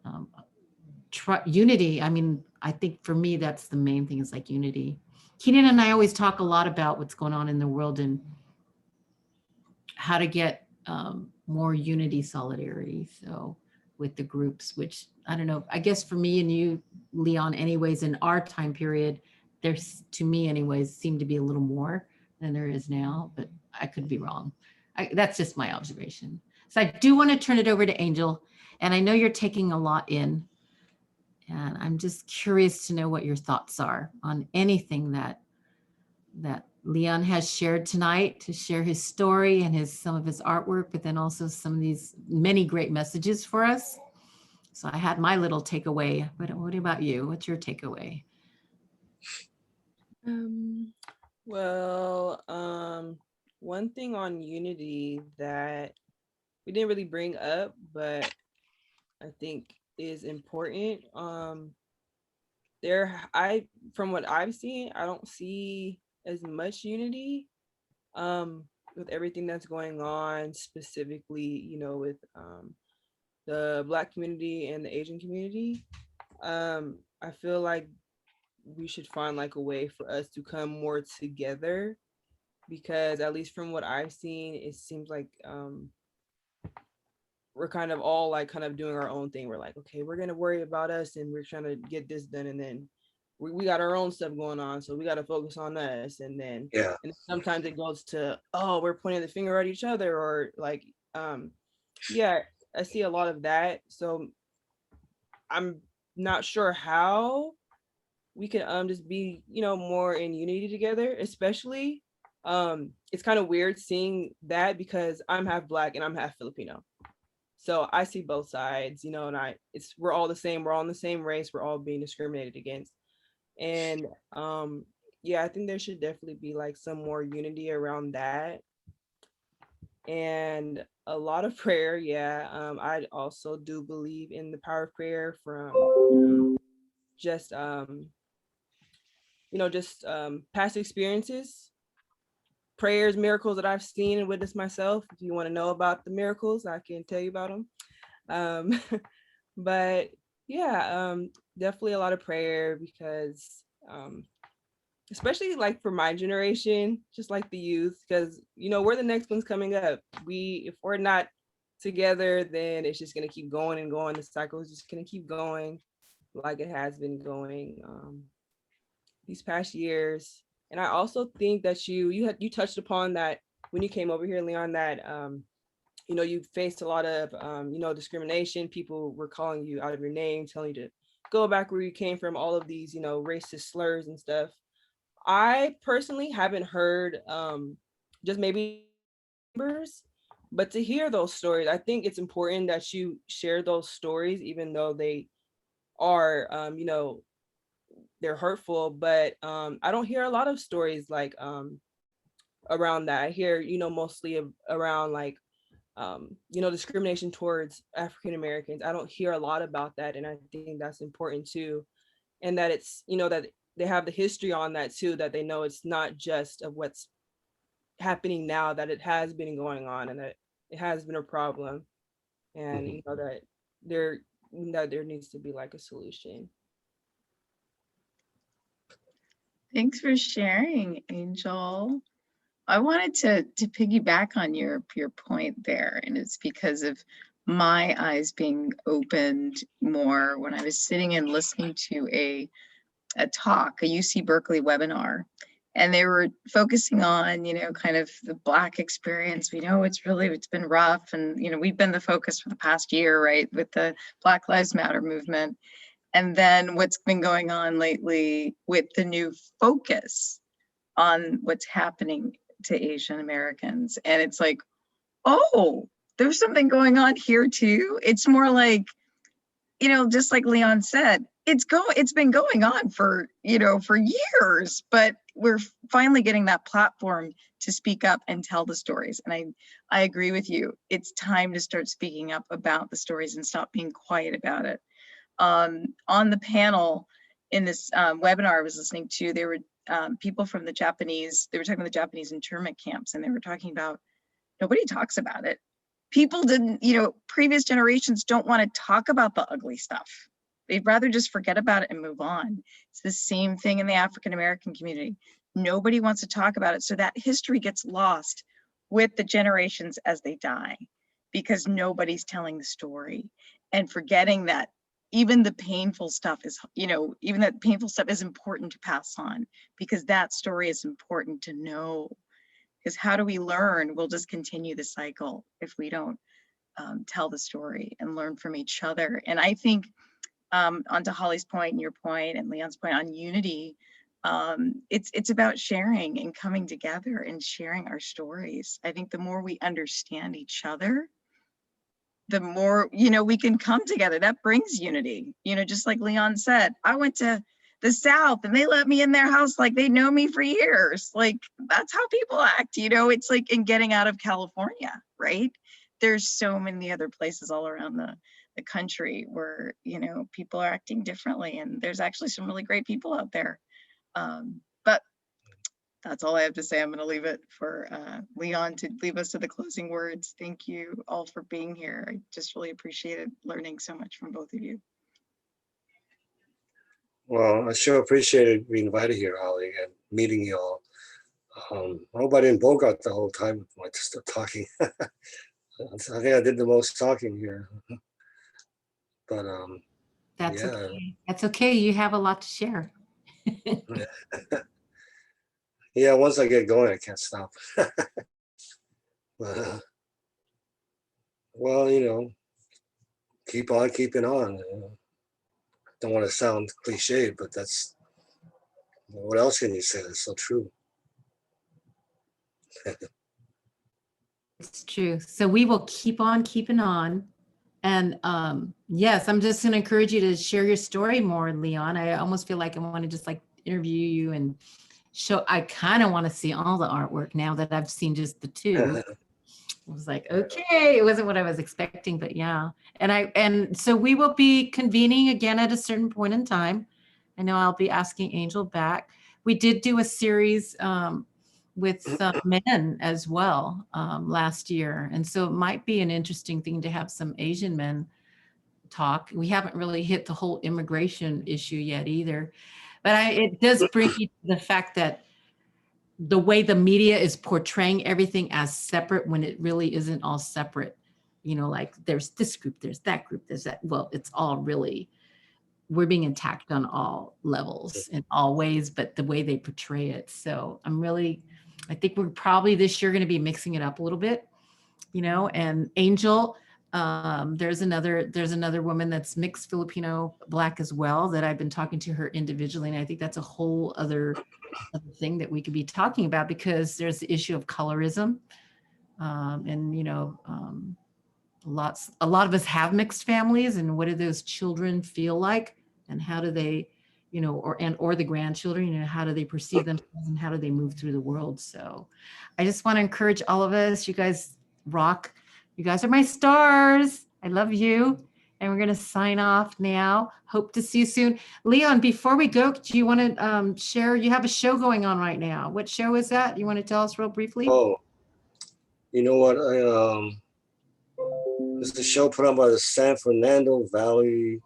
unity. I mean, I think for me, that's the main thing, is like unity. Keenan and I always talk a lot about what's going on in the world and how to get more unity, solidarity. So with the groups, which I don't know, I guess for me and you, Leon, anyways, in our time period, there's, to me anyways, seemed to be a little more than there is now, but I could be wrong. That's just my observation. So I do want to turn it over to Angel, and I know you're taking a lot in, and I'm just curious to know what your thoughts are on anything that Leon has shared tonight, to share his story and some of his artwork, but then also some of these many great messages for us. So I had my little takeaway, but what about you? What's your takeaway? Um, well, one thing on unity that we didn't really bring up, but I think is important. From what I've seen, I don't see as much unity with everything that's going on, specifically, with the Black community and the Asian community. I feel like we should find like a way for us to come more together, because at least from what I've seen, it seems like we're kind of all like kind of doing our own thing. We're like, okay, we're gonna worry about us and we're trying to get this done, and then we got our own stuff going on, so we got to focus on us. And then Yeah. and sometimes it goes to, oh, we're pointing the finger at each other, or like yeah, I see a lot of that. So I'm not sure how we can just be, more in unity together. Especially it's kind of weird seeing that, because I'm half Black and I'm half Filipino, so I see both sides, and we're all the same, we're all in the same race, we're all being discriminated against. And yeah, I think there should definitely be like some more unity around that, and a lot of prayer. Yeah, I also do believe in the power of prayer, from just past experiences, prayers, miracles that I've seen and witnessed myself. If you want to know about the miracles, I can tell you about them. But yeah, definitely a lot of prayer, because especially like for my generation, just like the youth, because we're the next ones coming up. If we're not together, then it's just gonna keep going and going. The cycle is just gonna keep going like it has been going these past years. And I also think that you touched upon that when you came over here, Leon, that you faced a lot of discrimination. People were calling you out of your name, telling you to go back where you came from, all of these racist slurs and stuff. I personally haven't heard just maybe numbers, but to hear those stories, I think it's important that you share those stories, even though they are they're hurtful. But I don't hear a lot of stories like around that. I hear mostly around like discrimination towards African Americans. I don't hear a lot about that, and I think that's important too. And that it's, that they have the history on that too, that they know it's not just of what's happening now, that it has been going on and that it has been a problem, and that there needs to be like a solution. Thanks for sharing, Angel. I wanted to piggyback on your point there, and it's because of my eyes being opened more when I was sitting and listening to a talk, a UC Berkeley webinar, and they were focusing on, kind of the Black experience. We know it's been rough, and, we've been the focus for the past year, right, with the Black Lives Matter movement. And then what's been going on lately with the new focus on what's happening to Asian Americans. And it's like, oh, there's something going on here too. It's more like, just like Leon said, it's been going on for years, but we're finally getting that platform to speak up and tell the stories. And I agree with you. It's time to start speaking up about the stories and stop being quiet about it. On the panel in this webinar I was listening to, there were people from the Japanese, they were talking about the Japanese internment camps, and they were talking about, nobody talks about it. People didn't, previous generations don't want to talk about the ugly stuff. They'd rather just forget about it and move on. It's the same thing in the African American community. Nobody wants to talk about it. So that history gets lost with the generations as they die, because nobody's telling the story and forgetting that even the painful stuff is, even that painful stuff is important to pass on, because that story is important to know. Because how do we learn? We'll just continue the cycle if we don't tell the story and learn from each other. And I think onto Holly's point and your point and Leon's point on unity, it's about sharing and coming together and sharing our stories. I think the more we understand each other, the more, we can come together. That brings unity. Just like Leon said, I went to the South and they let me in their house like they know me for years. Like, that's how people act, it's like in getting out of California, right? There's so many other places all around the country where, people are acting differently. And there's actually some really great people out there. But that's all I have to say. I'm going to leave it for Leon to leave us to the closing words. Thank you all for being here. I just really appreciated learning so much from both of you. Well, I sure appreciated being invited here, Holly, and meeting you all. I hope I didn't bogart the whole time with my just talking. I think I did the most talking here. But That's yeah. okay. That's okay. You have a lot to share. Yeah, once I get going, I can't stop. Well, keep on keeping on. Don't want to sound cliche, but that's, what else can you say? That's so true. It's true. So we will keep on keeping on. And yes, I'm just going to encourage you to share your story more, Leon. I almost feel like I want to just like interview you and show. I kind of want to see all the artwork now that I've seen just the two. I was like, okay, it wasn't what I was expecting, but yeah. And so we will be convening again at a certain point in time. I know I'll be asking Angel back. We did do a series with some men as well last year. And so it might be an interesting thing to have some Asian men talk. We haven't really hit the whole immigration issue yet either. But it does bring me to the fact that the way the media is portraying everything as separate when it really isn't all separate. Like there's this group, there's that group, there's that. Well, it's all really, we're being attacked on all levels in all ways, but the way they portray it. So I think we're probably this year going to be mixing it up a little bit, and Angel, there's another woman that's mixed Filipino Black as well that I've been talking to her individually. And I think that's a whole other thing that we could be talking about, because there's the issue of colorism. And, a lot of us have mixed families, and what do those children feel like, and how do they, or the grandchildren, how do they perceive themselves and how do they move through the world? So I just want to encourage all of us, you guys rock, You guys are my stars. I love you. And we're going to sign off now. Hope to see you soon. Leon, before we go, do you want to share? You have a show going on right now. What show is that? You want to tell us real briefly? Oh, you know what? It's a show put on by the San Fernando Valley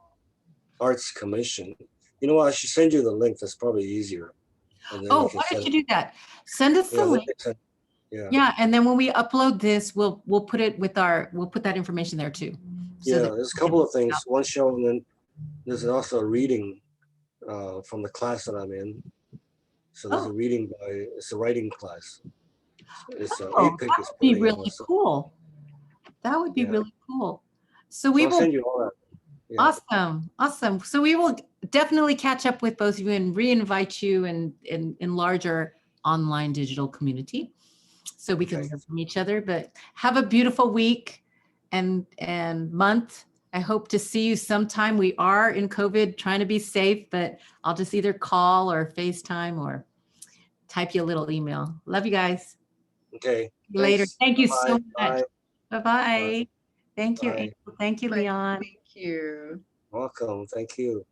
Arts Commission. You know what? I should send you the link. That's probably easier. And then Oh, you can why don't send you do that? Send us the yeah, link. yeah. Yeah, and then when we upload this, we'll put it with we'll put that information there too. So Yeah, that there's a we couple can- of things. One show, and then there's also a reading from the class that I'm in. So there's Oh. a reading it's a writing class. It's Oh, APIC that is would be putting on really this. cool. That would be Yeah. really cool. So So we I'll will. send you all that. Yeah. Awesome. Awesome. So we will definitely catch up with both of you and re-invite you in larger online digital community so we can Okay. learn from each other. But have a beautiful week and month. I hope to see you sometime. We are in COVID trying to be safe, but I'll just either call or FaceTime or type you a little email. Love you guys. Okay. See you later. Thanks. Thank you Bye. so much. Bye. Bye-bye. Thank you, Bye. Angel. Thank you, Bye. Leon. Thank you. Welcome. Thank you.